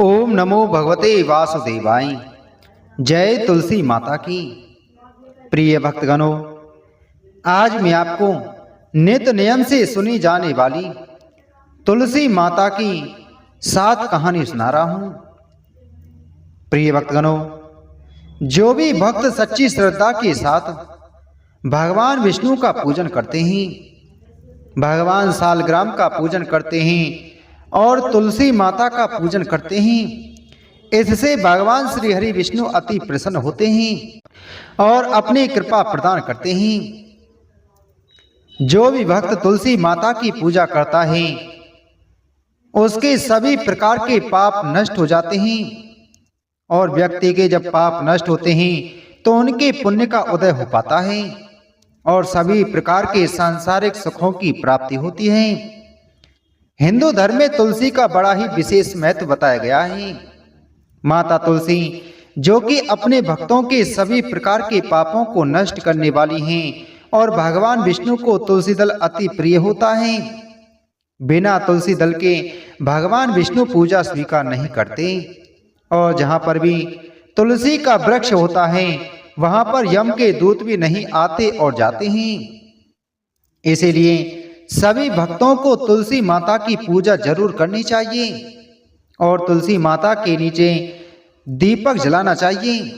ओम नमो भगवते वासुदेवाय। जय तुलसी माता की। प्रिय भक्तगणों, आज मैं आपको नित्य नियम से सुनी जाने वाली तुलसी माता की 7 कहानी सुना रहा हूं। प्रिय भक्तगणों, जो भी भक्त सच्ची श्रद्धा के साथ भगवान विष्णु का पूजन करते हैं, भगवान सालग्राम का पूजन करते हैं और तुलसी माता का पूजन करते हैं, इससे भगवान श्री हरि विष्णु अति प्रसन्न होते हैं और अपनी कृपा प्रदान करते हैं। जो भी भक्त तुलसी माता की पूजा करता है उसके सभी प्रकार के पाप नष्ट हो जाते हैं और व्यक्ति के जब पाप नष्ट होते हैं तो उनके पुण्य का उदय हो पाता है और सभी प्रकार के सांसारिक सुखों की प्राप्ति होती है। हिंदू धर्म में तुलसी का बड़ा ही विशेष महत्व बताया गया है। माता तुलसी, जो कि अपने भक्तों के सभी प्रकार के पापों को नष्ट करने वाली हैं और भगवान विष्णु को तुलसी दल अति प्रिय होता है। बिना तुलसी दल के भगवान विष्णु पूजा स्वीकार नहीं करते और जहाँ पर भी तुलसी का वृक्ष होता है वहां पर यम के दूत भी नहीं आते और जाते हैं। इसीलिए सभी भक्तों को तुलसी माता की पूजा जरूर करनी चाहिए और तुलसी माता के नीचे दीपक जलाना चाहिए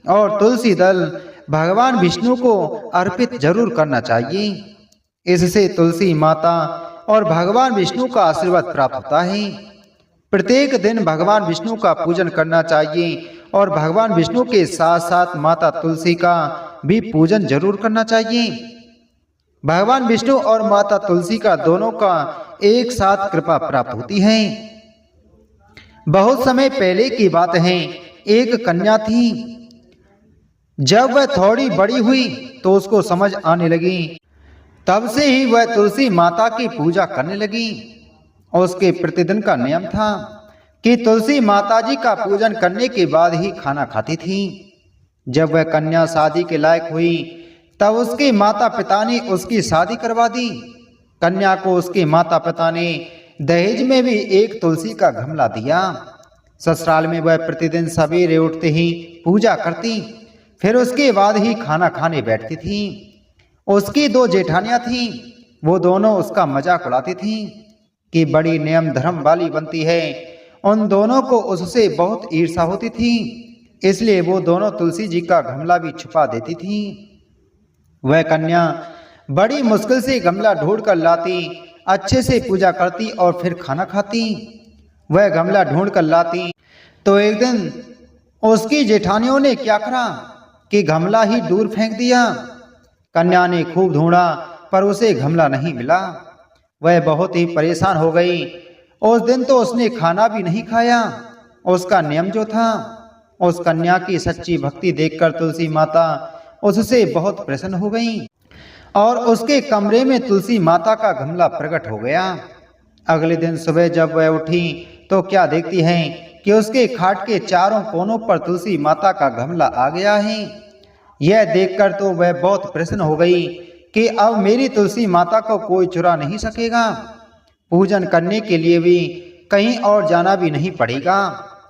और तुलसी दल भगवान विष्णु को अर्पित जरूर करना चाहिए। इससे तुलसी माता और भगवान विष्णु का आशीर्वाद प्राप्त होता है। प्रत्येक दिन भगवान विष्णु का पूजन करना चाहिए और भगवान विष्णु के साथ साथ माता तुलसी का भी पूजन जरूर करना चाहिए। भगवान विष्णु और माता तुलसी का दोनों का एक साथ कृपा प्राप्त होती है। बहुत समय पहले की बात है, एक कन्या थी। जब वह थोड़ी बड़ी हुई तो उसको समझ आने लगी, तब से ही वह तुलसी माता की पूजा करने लगी। उसके प्रतिदिन का नियम था कि तुलसी माता जी का पूजन करने के बाद ही खाना खाती थी। जब वह कन्या शादी के लायक हुई तब उसके माता पिता ने उसकी शादी करवा दी। कन्या को उसके माता पिता ने दहेज में भी एक तुलसी का गमला दिया। ससुराल में वह प्रतिदिन सवेरे उठते ही पूजा करती, फिर उसके बाद ही खाना खाने बैठती थी। उसकी 2 जेठानियां थीं, वो दोनों उसका मजाक उड़ाती थीं कि बड़ी नियम धर्म वाली बनती है। उन दोनों को उससे बहुत ईर्ष्या होती थी, इसलिए वो दोनों तुलसी जी का गमला भी छुपा देती थी। वह कन्या बड़ी मुश्किल से गमला ढूंढ कर लाती, अच्छे से पूजा करती और फिर खाना खाती। वह गमला ढूंढ कर लाती तो एक दिन उसकी जेठानियों ने क्या करा कि गमला ही दूर फेंक दिया। कन्या ने खूब ढूंढा पर उसे गमला नहीं मिला। वह बहुत ही परेशान हो गई। उस दिन तो उसने खाना भी नहीं खाया। उसका नियम जो था, उस कन्या की सच्ची भक्ति देखकर तुलसी माता उससे बहुत प्रसन्न हो गई और उसके कमरे में तुलसी माता का गमला प्रकट हो गया। अगले दिन सुबह जब वह उठी तो क्या देखती है कि उसके खाट के चारों कोनों पर तुलसी माता का गमला आ गया है। यह देखकर तो वह बहुत प्रसन्न हो गई कि अब मेरी तुलसी माता को कोई चुरा नहीं सकेगा। पूजन करने के लिए भी कहीं और जाना भी नहीं पड़ेगा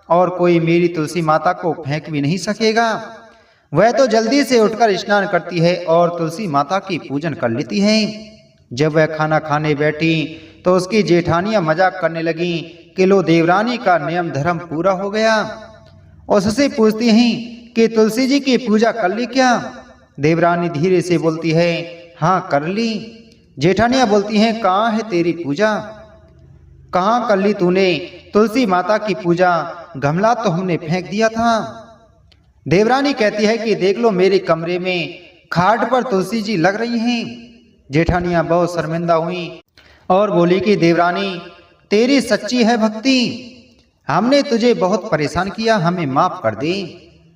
और कोई मेरी तुलसी माता को फेंक भी नहीं सकेगा। वह तो जल्दी से उठकर स्नान करती है और तुलसी माता की पूजन कर लेती है। जब वह खाना खाने बैठी तो उसकी जेठानियां मजाक करने लगी कि लो, देवरानी का नियम धर्म पूरा हो गया। उससे पूछती हैं कि तुलसी जी की पूजा कर ली क्या? देवरानी धीरे से बोलती है, हाँ कर ली। जेठानियां बोलती हैं, कहाँ है तेरी पूजा? कहाँ कर ली तूने तुलसी माता की पूजा? गमला तो हमने फेंक दिया था। देवरानी कहती है कि देख लो, मेरे कमरे में खाट पर तुलसी जी लग रही हैं। जेठानियां बहुत शर्मिंदा हुई और बोली कि देवरानी, तेरी सच्ची है भक्ति, हमने तुझे बहुत परेशान किया, हमें माफ कर दे।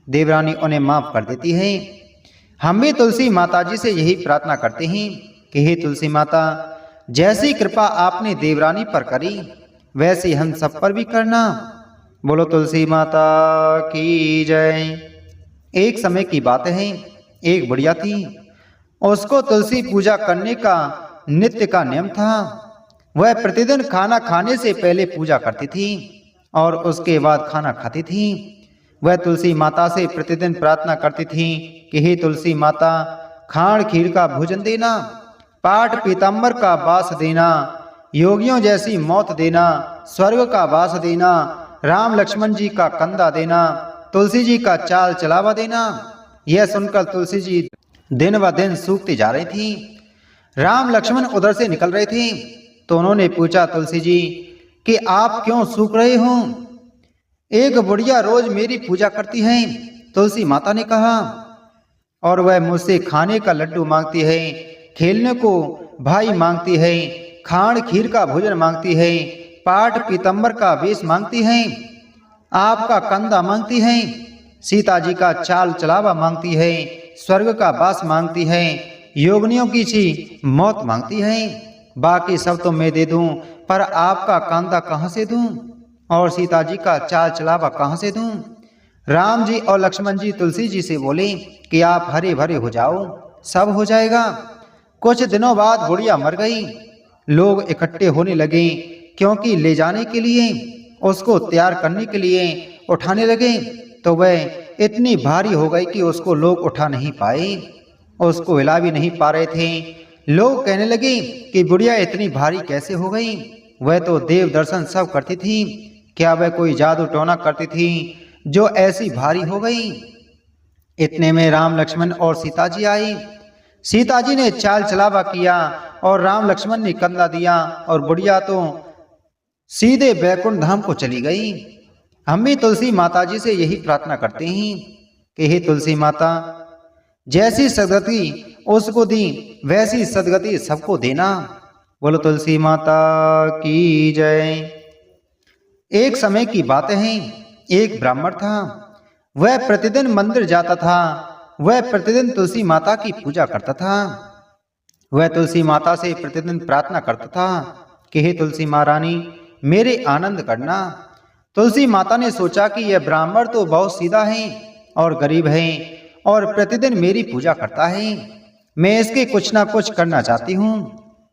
देवरानी उन्हें माफ कर देती है। हम भी तुलसी माता जी से यही प्रार्थना करते हैं कि हे तुलसी माता, जैसी कृपा आपने देवरानी पर करी वैसे हम सब पर भी करना। बोलो तुलसी माता की जय। एक समय की बात है, एक बुढ़िया थी। उसको तुलसी पूजा करने का नित्य का नियम था। वह प्रतिदिन खाना खाने से पहले पूजा करती थी और उसके बाद खाना खाती थी। वह तुलसी माता से प्रतिदिन प्रार्थना करती थी कि हे तुलसी माता, खाण खीर का भोजन देना, पाट पीताम्बर का वास देना, योगियों जैसी मौत देना, स्वर्ग का वास देना, राम लक्ष्मण जी का कंधा देना, तुलसी जी का चाल चलावा देना। यह सुनकर तुलसी जी दिन ब दिन सूखती जा रही थी। राम लक्ष्मण उधर से निकल रहे थे तो उन्होंने पूछा तुलसी जी कि आप क्यों सूख रहे हो? एक बुढ़िया रोज मेरी पूजा करती है, तुलसी माता ने कहा, और वह मुझसे खाने का लड्डू मांगती है, खेलने को भाई मांगती है, खाण खीर का भोजन मांगती है, पाट पीतम्बर का वेश मांगती है, आपका कंधा मांगती है, सीता जी का चाल चलावा मांगती है, स्वर्ग का वास मांगती है, योगनियों की सी मौत मांगती है। बाकी सब तो मैं दे दूं, पर आपका कंधा कहां से दूं और सीता जी का चाल चलावा कहां से दूं? राम जी और लक्ष्मण जी तुलसी जी से बोले कि आप हरे भरे हो जाओ, सब हो जाएगा। कुछ दिनों बाद बुढ़िया मर गई। लोग इकट्ठे होने लगे क्योंकि ले जाने के लिए, उसको तैयार करने के लिए उठाने लगे तो वह इतनी भारी हो गई कि उसको लोग उठा नहीं पाए, उसको हिला भी नहीं पा रहे थे। लोग कहने लगे कि बुढ़िया इतनी भारी कैसे हो गई? वह तो देव दर्शन सब करती थी, क्या वह कोई जादू टोना करती थी जो ऐसी भारी हो गई? इतने में राम लक्ष्मण और सीता जी आई। सीता जी ने चाल चलावा किया और राम लक्ष्मण ने कंधा दिया और बुढ़िया तो सीधे बैकुंठ धाम को चली गई। हम भी तुलसी माता जी से यही प्रार्थना करते हैं कि हे तुलसी माता, जैसी सदगति उसको दी वैसी सदगति सबको देना। बोलो तुलसी माता की जय। एक समय की बात है, एक ब्राह्मण था। वह प्रतिदिन मंदिर जाता था। वह प्रतिदिन तुलसी माता की पूजा करता था। वह तुलसी माता से प्रतिदिन प्रार्थना करता था कि हे तुलसी महारानी, मेरे आनंद करना। तुलसी माता ने सोचा कि यह ब्राह्मण तो बहुत सीधा है और गरीब है और प्रतिदिन मेरी पूजा करता है, मैं इसके कुछ ना कुछ करना चाहती हूँ।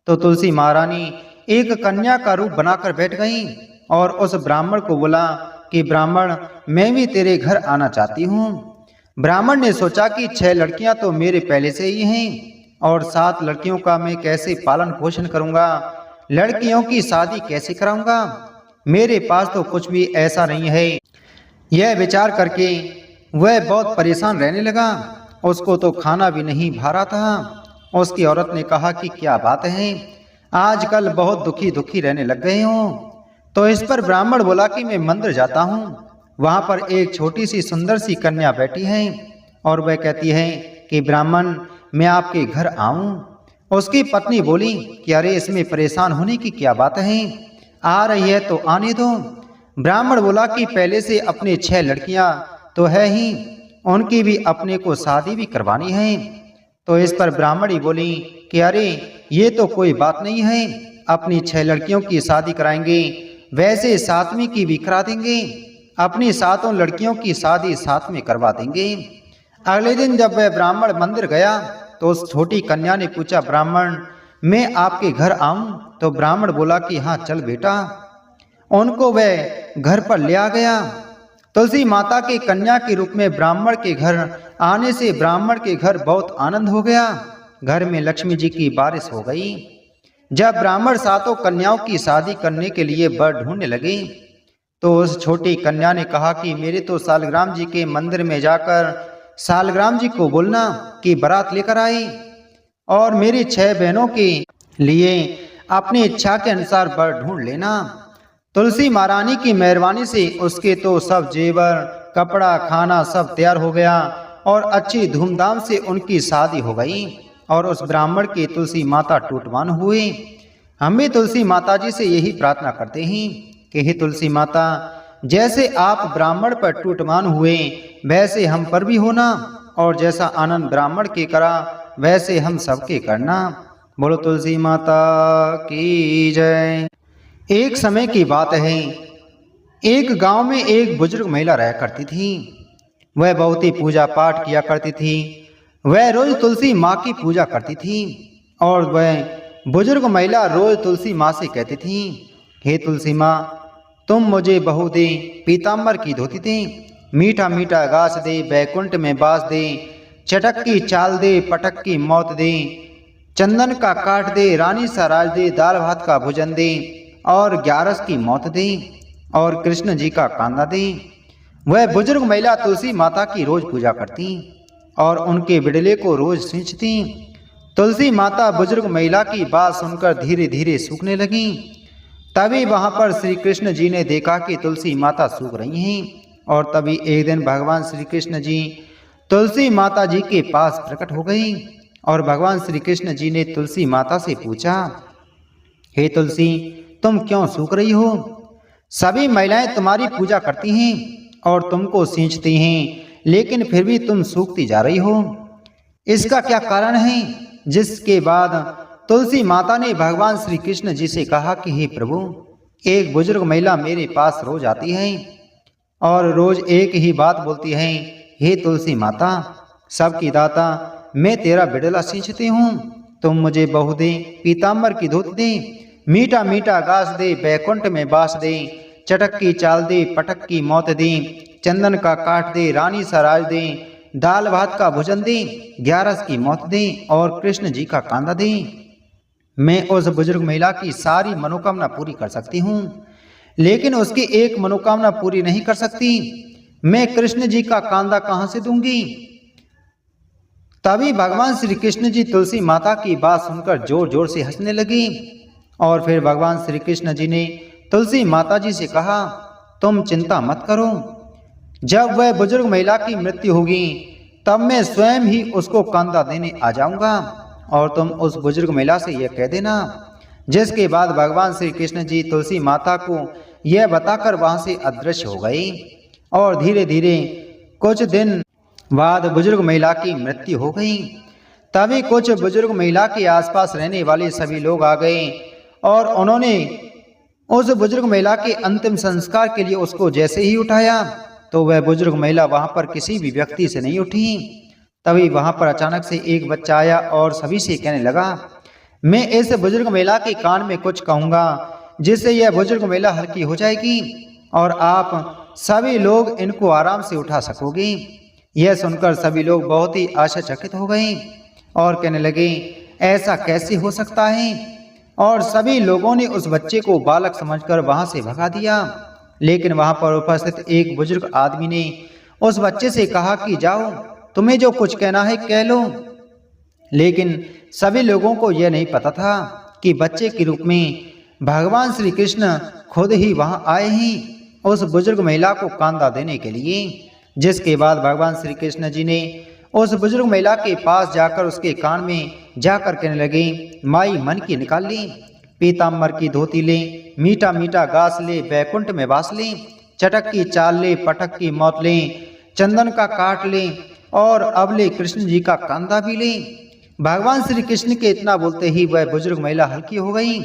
तो तुलसी महारानी एक कन्या का रूप बनाकर बैठ गई और उस ब्राह्मण को बोला कि ब्राह्मण, मैं भी तेरे घर आना चाहती हूँ। ब्राह्मण ने सोचा कि 6 लड़कियां तो मेरे पहले से ही हैं और 7 लड़कियों का मैं कैसे पालन पोषण करूंगा, लड़कियों की शादी कैसे कराऊंगा, मेरे पास तो कुछ भी ऐसा नहीं है। यह विचार करके वह बहुत परेशान रहने लगा। उसको तो खाना भी नहीं भा रहा था। उसकी औरत ने कहा कि क्या बात है, आजकल बहुत दुखी रहने लग गए हो। तो इस पर ब्राह्मण बोला कि मैं मंदिर जाता हूँ, वहां पर एक छोटी सी सुंदर सी कन्या बैठी है और वह कहती है कि ब्राह्मण, मैं आपके घर आऊं। उसकी पत्नी बोली कि अरे, इसमें परेशान होने की क्या बात है, आ रही है तो आने दो। ब्राह्मण बोला कि पहले से अपने 6 लड़कियां तो है ही, उनकी भी अपने को शादी भी करवानी है। तो इस पर ब्राह्मणी बोली कि अरे, ये तो कोई बात नहीं है, अपनी 6 लड़कियों की शादी कराएंगे, वैसे 7वीं की भी करा देंगे, अपनी 7 लड़कियों की शादी साथ में करवा देंगे। अगले दिन जब वह ब्राह्मण मंदिर गया तो उस छोटी कन्या ने पूछा, ब्राह्मण, मैं आपके घर आऊं? तो ब्राह्मण बोला कि हाँ चल बेटा। उनको वह घर पर ले आ गया। तुलसी माता के कन्या के रूप में ब्राह्मण के घर आने से ब्राह्मण के घर बहुत आनंद हो गया। घर में लक्ष्मी जी की बारिश हो गई। जब ब्राह्मण 7 कन्याओं की शादी करने के लिए वर ढूंढने लगे तो उस छोटी कन्या ने कहा कि मेरे तो सालग्राम जी के मंदिर में जाकर सालग्राम जी को बोलना कि बारात लेकर आए और मेरी 6 बहनों के लिए अपनी इच्छा के अनुसार वर ढूंढ लेना। तुलसी महारानी की मेहरबानी से उसके तो सब जेवर, कपड़ा, खाना सब तैयार हो गया और अच्छी धूमधाम से उनकी शादी हो गई और उस ब्राह्मण की तुलसी माता टूटवान हुए। हम भी तुलसी माता जी से यही प्रार्थना करते हैं कि हे तुलसी माता, जैसे आप ब्राह्मण पर टूटवान हुए वैसे हम पर भी होना और जैसा आनंद ब्राह्मण के करा वैसे हम सबके करना। बोलो तुलसी माता की जय। एक समय की बात है, एक गांव में एक बुजुर्ग महिला रहा करती थी। वह बहुत ही पूजा पाठ किया करती थी। वह रोज तुलसी माँ की पूजा करती थी और वह बुजुर्ग महिला रोज तुलसी माँ से कहती थी, हे तुलसी माँ, तुम मुझे बहू दे, पीताम्बर की धोती दे, मीठा मीठा घास दे, बैकुंठ में बास दे, चटक की चाल दे, पटक की मौत दे, चंदन का काट दे, रानी सा राज दे, दाल भात का भोजन दे, और 11 की मौत दे, और कृष्ण जी का कांदा दे। वह बुजुर्ग महिला तुलसी माता की रोज पूजा करती और उनके बिडले को रोज सींचती। तुलसी माता बुजुर्ग महिला की बात सुनकर धीरे धीरे सूखने लगी। तभी वहां पर श्री कृष्ण जी ने देखा कि तुलसी माता सूख रही हैं, और तभी एक दिन भगवान श्री कृष्ण जी तुलसी माता जी के पास प्रकट हो गई, और भगवान श्री कृष्ण जी ने तुलसी माता से पूछा, हे तुलसी, तुम क्यों सूख रही हो? सभी महिलाएं तुम्हारी पूजा करती हैं और तुमको सींचती हैं, लेकिन फिर भी तुम सूखती जा रही हो। इसका क्या कारण है? जिसके बाद तुलसी माता ने भगवान श्री कृष्ण जी से कहा कि हे प्रभु, एक बुजुर्ग महिला मेरे पास रोज आती है और रोज एक ही बात बोलती है, हे तुलसी माता, सबकी दाता, मैं तेरा बिडला सींचती हूँ, तुम मुझे बहू दे, पीताम्बर की धोती दे, मीठा मीठा घास दे, बैकुंठ में बास दे, चटक की चाल दे, पटक की मौत दे, चंदन का काट दे, रानी सा राज दे, दाल भात का भोजन दे, 11 की मौत दे, और कृष्ण जी का कांदा दे। मैं उस बुजुर्ग महिला की सारी मनोकामना पूरी कर सकती हूँ, लेकिन उसकी एक मनोकामना पूरी नहीं कर सकती। मैं कृष्ण जी का कांदा कहाँ से दूंगी? तभी भगवान श्री कृष्ण जी तुलसी माता की बात सुनकर जोर जोर से हंसने लगी, और फिर भगवान श्री कृष्ण जी ने तुलसी माता जी से कहा, तुम चिंता मत करो, जब वह बुजुर्ग महिला की मृत्यु होगी तब मैं स्वयं ही उसको कांदा देने आ जाऊंगा, और तुम उस बुजुर्ग महिला से यह कह देना। जिसके बाद भगवान श्री कृष्ण जी तुलसी माता को यह बताकर वहां से अदृश्य हो गए, और धीरे धीरे कुछ दिन बाद बुजुर्ग महिला की मृत्यु हो गई। तभी कुछ बुजुर्ग महिला के आसपास रहने वाले सभी लोग आ गए, और उन्होंने उस बुजुर्ग महिला के अंतिम संस्कार के लिए उसको जैसे ही उठाया तो वह बुजुर्ग महिला वहां पर किसी भी व्यक्ति से नहीं उठी। तभी वहां पर अचानक से एक बच्चा आया और सभी से कहने लगा, मैं इस बुजुर्ग महिला के कान में कुछ कहूंगा जिससे यह बुजुर्ग महिला हल्की हो जाएगी और आप सभी लोग इनको आराम से उठा सकोगे। यह सुनकर सभी लोग बहुत ही आश्चर्यचकित हो गए और कहने लगे, ऐसा कैसे हो सकता है? और सभी लोगों ने उस बच्चे को बालक समझकर वहां से भगा दिया। लेकिन वहां पर उपस्थित एक बुजुर्ग आदमी ने उस बच्चे से कहा कि जाओ, तुम्हें जो कुछ कहना है कह लो। लेकिन सभी लोगों को यह नहीं पता था कि बच्चे के रूप में भगवान श्री कृष्ण खुद ही वहां आए हैं उस बुजुर्ग महिला को कांदा देने के लिए। जिसके बाद भगवान श्री कृष्ण जी ने उस बुजुर्ग महिला के पास जाकर उसके कान में जाकर कहने लगे, माई मन की निकाल ली, पीताम्बर की धोती ले, मीठा मीठा घास ले, बैकुंठ में वास ले, चटक की चाल ले, पटक की मौत ले, चंदन का काट ले, और अब ले कृष्ण जी का कांदा भी ले। भगवान श्री कृष्ण के इतना बोलते ही वह बुजुर्ग महिला हल्की हो गई।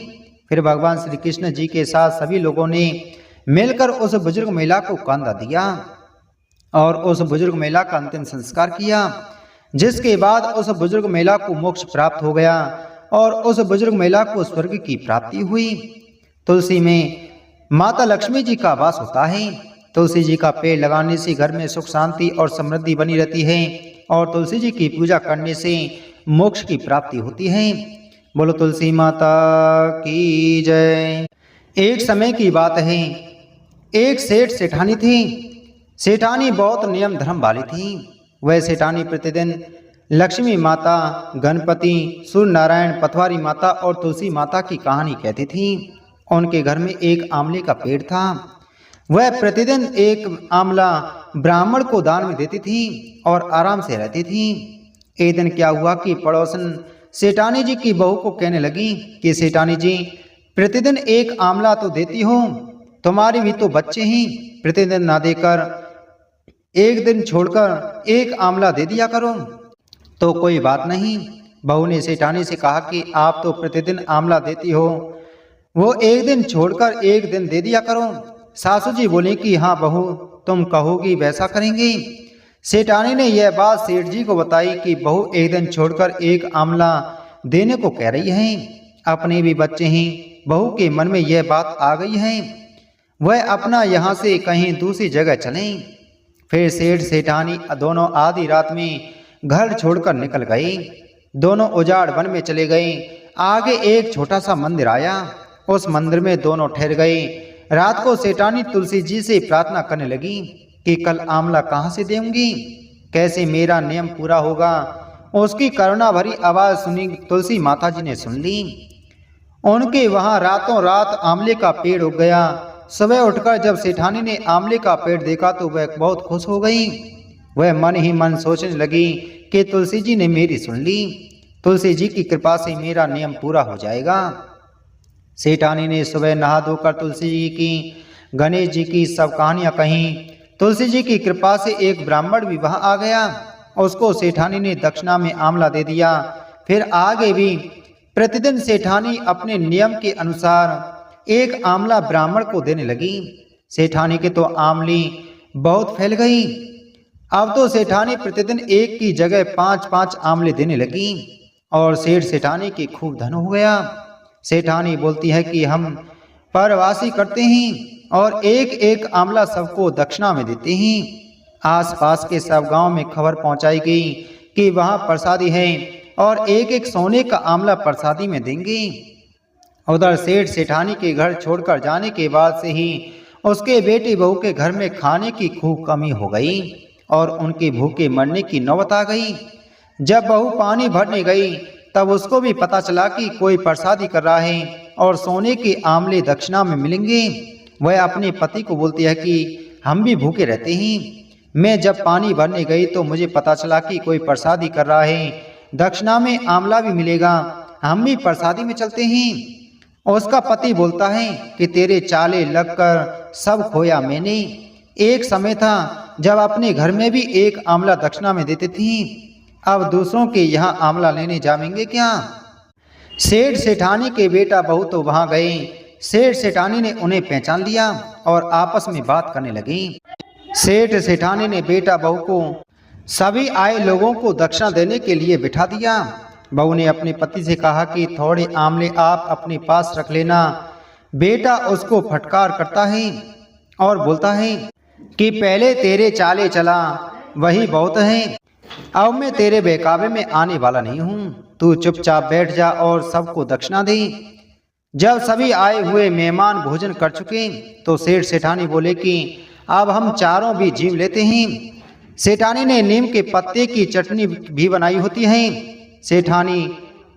फिर भगवान श्री कृष्ण जी के साथ सभी लोगों ने मिलकर उस बुजुर्ग महिला को कांदा दिया और उस बुजुर्ग महिला का अंतिम संस्कार किया। जिसके बाद उस बुजुर्ग महिला को मोक्ष प्राप्त हो गया और उस बुजुर्ग महिला को स्वर्ग की प्राप्ति हुई। तुलसी में माता लक्ष्मी जी का वास होता है। तुलसी जी का पेड़ लगाने से घर में सुख शांति और समृद्धि बनी रहती है और तुलसी जी की पूजा करने से मोक्ष की प्राप्ति होती है। बोलो तुलसी माता की जय। एक समय की बात है, एक सेठ सेठानी थी। सेठानी बहुत नियम धर्म वाली थी। वह सेठानी प्रतिदिन लक्ष्मी माता, गणपति, सूर्य नारायण, पथवारी माता और तुलसी माता की कहानी कहती थी। उनके घर में एक आंवले का पेड़ था। वह प्रतिदिन एक आंवला ब्राह्मण को दान में देती थी और आराम से रहती थी। एक दिन क्या हुआ कि पड़ोसन सेठानी जी की बहू को कहने लगी कि सेठानी जी, प्रतिदिन एक आंवला तो देती हो, तुम्हारे भी तो बच्चे हैं, प्रतिदिन ना देकर एक दिन छोड़कर एक आंवला दे दिया करो। तो कोई बात नहीं। बहू ने सेठानी से कहा कि आप तो प्रतिदिन आंवला देती हो, वो एक दिन छोड़कर एक दिन दे दिया करो। सासू जी बोली कि हाँ बहू, तुम कहोगी वैसा करेंगे। सेठानी ने यह बात सेठ जी को बताई कि बहू एक दिन छोड़कर एक आंवला देने को कह रही है। अपने भी बच्चे हैं, बहू के मन में यह बात आ गई है। वह अपना यहाँ से कहीं दूसरी जगह चलें। फिर सेठ सेठानी दोनों आधी रात में घर छोड़कर निकल गए। दोनों उजाड़ वन में चले गए। आगे एक छोटा सा मंदिर आया। उस मंदिर में दोनों ठहर गए। रात को सेठानी तुलसी जी से प्रार्थना करने लगी कि कल आंवला कहाँ से देंगी, कैसे मेरा नियम पूरा होगा। उसकी करुणा भरी आवाज सुनी तुलसी माता जी ने सुन ली। उनके वहां रातों रात आंवले का पेड़ उग गया। सुबह उठकर जब सेठानी ने आंवले का पेड़ देखा तो वह बहुत खुश हो गई। वह मन ही मन सोचने लगी कि तुलसी जी ने मेरी सुन ली, तुलसी जी की कृपा से मेरा नियम पूरा हो जाएगा। सेठानी ने सुबह नहा धोकर तुलसी जी की, गणेश जी की सब कहानियां कहीं। तुलसी जी की कृपा से एक ब्राह्मण भी वहां आ गया। उसको सेठानी ने दक्षिणा में आंवला दे दिया। फिर आगे भी प्रतिदिन सेठानी अपने नियम के अनुसार एक आंवला ब्राह्मण को देने लगी। सेठानी के तो आंवली बहुत फैल गई। अब तो सेठानी प्रतिदिन एक की जगह 5-5 आंवले देने लगी और सेठ सेठानी की खूब धन हो गया। सेठानी बोलती है कि हम परवासी करते हैं और एक एक आंवला सबको दक्षिणा में देते हैं। आसपास के सब गांव में खबर पहुंचाई गई कि वहां प्रसादी है और एक एक सोने का आंवला प्रसादी में देंगे। उधर सेठ सेठानी के घर छोड़कर जाने के बाद से ही उसके बेटी बहू के घर में खाने की खूब कमी हो गई और उनके भूखे मरने की नौबत आ गई। जब बहू पानी भरने गई तब उसको भी पता चला कि कोई प्रसादी कर रहा है और सोने के आंवले दक्षिणा में मिलेंगे। वह अपने पति को बोलती है कि हम भी भूखे रहते हैं। मैं जब पानी भरने गई तो मुझे पता चला कि कोई प्रसादी कर रहा है, दक्षिणा में आंवला भी मिलेगा, हम भी प्रसादी में चलते हैं। उसका पति बोलता है कि तेरे चाले लगकर सब खोया मैंने। एक समय था जब अपने घर में भी एक आंवला दक्षिणा में देते थे, अब दूसरों के यहाँ आंवला लेने जाएंगे क्या। सेठ सेठानी के बेटा बहू तो वहां गए। सेठ सेठानी ने उन्हें पहचान लिया और आपस में बात करने लगी। सेठ सेठानी ने बेटा बहू को सभी आए लोगों को दक्षिणा देने के लिए बिठा दिया। बहू ने अपने पति से कहा कि थोड़े आंवले आप अपने पास रख लेना। बेटा उसको फटकार करता है और बोलता है कि पहले तेरे चाले चला वही बहुत है, अब मैं तेरे बहकावे में आने वाला नहीं हूँ, तू चुपचाप बैठ जा और सबको दक्षिणा दे। जब सभी आए हुए मेहमान भोजन कर चुके तो सेठ सेठानी बोले कि अब हम चारों भी जीव लेते हैं। सेठानी ने नीम के पत्ते की चटनी भी बनाई होती है। सेठानी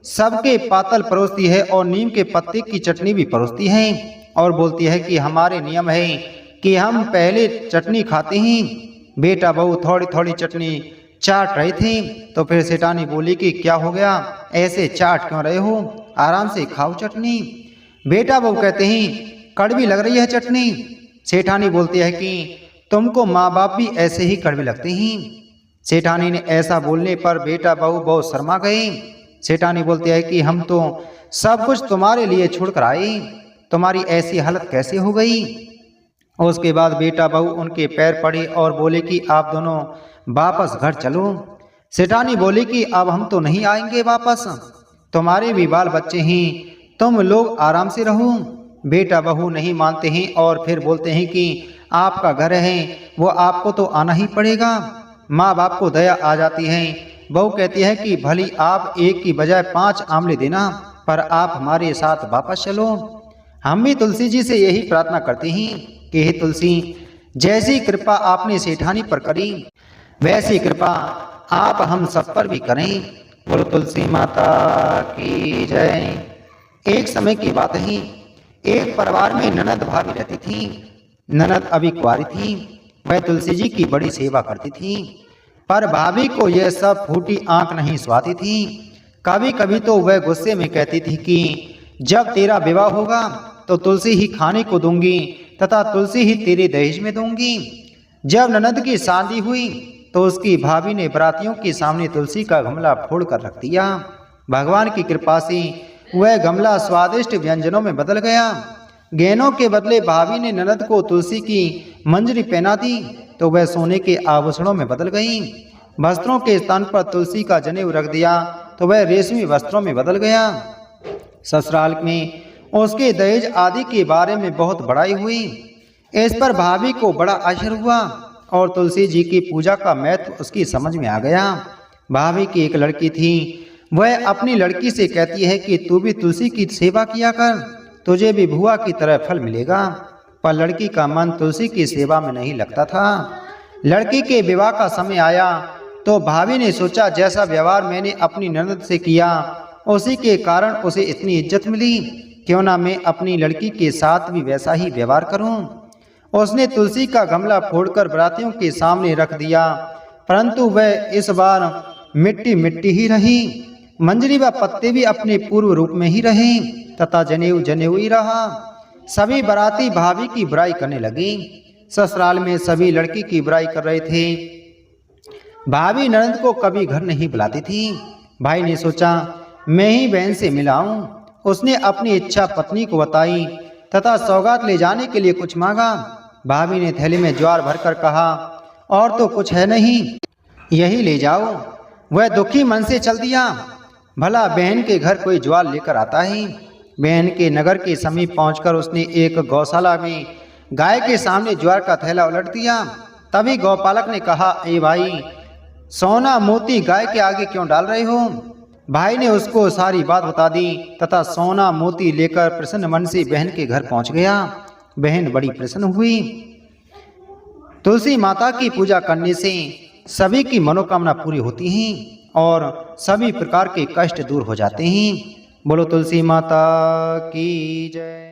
सबके पातल परोसती है और नीम के पत्ते की चटनी भी परोसती है और बोलती है कि हमारे नियम है कि हम पहले चटनी खाते हैं। बेटा बहू थोड़ी थोड़ी चटनी चाट रहे थे तो फिर सेठानी बोली कि क्या हो गया, ऐसे चाट क्यों रहे हो, आराम से खाओ चटनी। बेटा बहू कहते हैं कड़वी लग रही है चटनी। सेठानी बोलती है कि तुमको माँ बाप भी ऐसे ही कड़वे लगते हैं। सेठानी ने ऐसा बोलने पर बेटा बहू बहुत शर्मा गए। सेठानी बोलती है कि हम तो सब कुछ तुम्हारे लिए छोड़कर आए, तुम्हारी ऐसी हालत कैसे हो गई। उसके बाद बेटा बहू उनके पैर पड़े और बोले कि आप दोनों वापस घर चलो। सेठानी बोली कि अब हम तो नहीं आएंगे वापस, तुम्हारे भी बाल बच्चे हैं, तुम लोग आराम से रहो। बेटा बहू नहीं मानते हैं और फिर बोलते हैं कि आपका घर है वो आपको तो आना ही पड़ेगा। माँ बाप को दया आ जाती है। बहू कहती है कि भली आप एक की बजाय 5 आंवले देना, पर आप हमारे साथ वापस चलो। हम भी तुलसी जी से यही प्रार्थना करते हैं कि हे तुलसी, जैसी कृपा आपने सेठानी पर करी वैसी कृपा आप हम सब पर भी करें। बोलो तुलसी माता की जय। एक समय की बात है, एक परिवार में ननद भाभी रहती थी। ननद अभी कुंवारी थी। वह तुलसी जी की बड़ी सेवा करती थी, पर भाभी को यह सब फूटी आंख नहीं सुहाती थी। कभी कभी तो वह गुस्से में कहती थी कि जब तेरा विवाह होगा तो तुलसी ही खाने को दूंगी तथा तुलसी ही तेरे दहेज में दूंगी। जब ननद की शादी हुई तो उसकी भाभी ने बरातियों के सामने तुलसी का गमला फोड़ कर रख दिया। भगवान की कृपा से वह गमला स्वादिष्ट व्यंजनों में बदल गया। गहनों के बदले भाभी ने ननद को तुलसी की मंजरी पहना दी तो वह सोने के आभूषणों में बदल गई। वस्त्रों के स्थान पर तुलसी का जनेऊ रख दिया तो वह रेशमी वस्त्रों में बदल गया। ससुराल में उसके दहेज आदि के बारे में बहुत बड़ाई हुई। इस पर भाभी को बड़ा आश्चर्य हुआ और तुलसी जी की पूजा का महत्व उसकी समझ में आ गया। भाभी की एक लड़की थी, वह अपनी लड़की से कहती है कि तू भी तुलसी की सेवा किया कर, तुझे भी भुआ की तरह फल मिलेगा। पर लड़की का मन तुलसी की सेवा में नहीं लगता था। लड़की के विवाह का समय आया तो भाभी ने सोचा जैसा व्यवहार मैंने अपनी ननद से किया उसी के कारण उसे इतनी इज्जत मिली, क्यों ना मैं अपनी लड़की के साथ भी वैसा ही व्यवहार करूं। उसने तुलसी का गमला फोड़कर बरातियों के सामने रख दिया, परंतु वह इस बार मिट्टी मिट्टी ही रही। मंजरी व पत्ते भी अपने पूर्व रूप में ही रहे तथा जनेऊ जनेऊ ही रहा। सभी बाराती भाभी की बुराई करने लगी। ससुराल में सभी लड़की की बुराई कर रहे थे। भाभी ननद को कभी घर नहीं बुलाती थी। भाई ने सोचा मैं ही बहन से मिलाऊं। उसने अपनी इच्छा पत्नी को बताई तथा सौगात ले जाने के लिए कुछ मांगा। भाभी ने थैली में ज्वार भरकर कहा, और तो कुछ है नहीं, यही ले जाओ। वह दुखी मन से चल दिया। भला बहन के घर कोई ज्वार लेकर आता है। बहन के नगर के समीप पहुंचकर उसने एक गौशाला में गाय के सामने ज्वार का थैला उलट दिया। तभी गौपालक ने कहा, ए भाई, सोना मोती गाय के आगे क्यों डाल रहे हो। भाई ने उसको सारी बात बता दी तथा सोना मोती लेकर प्रसन्न मन से बहन के घर पहुंच गया। बहन बड़ी प्रसन्न हुई। तुलसी माता की पूजा करने से सभी की मनोकामना पूरी होती हैं और सभी प्रकार के कष्ट दूर हो जाते हैं। बोलो तुलसी माता की जय।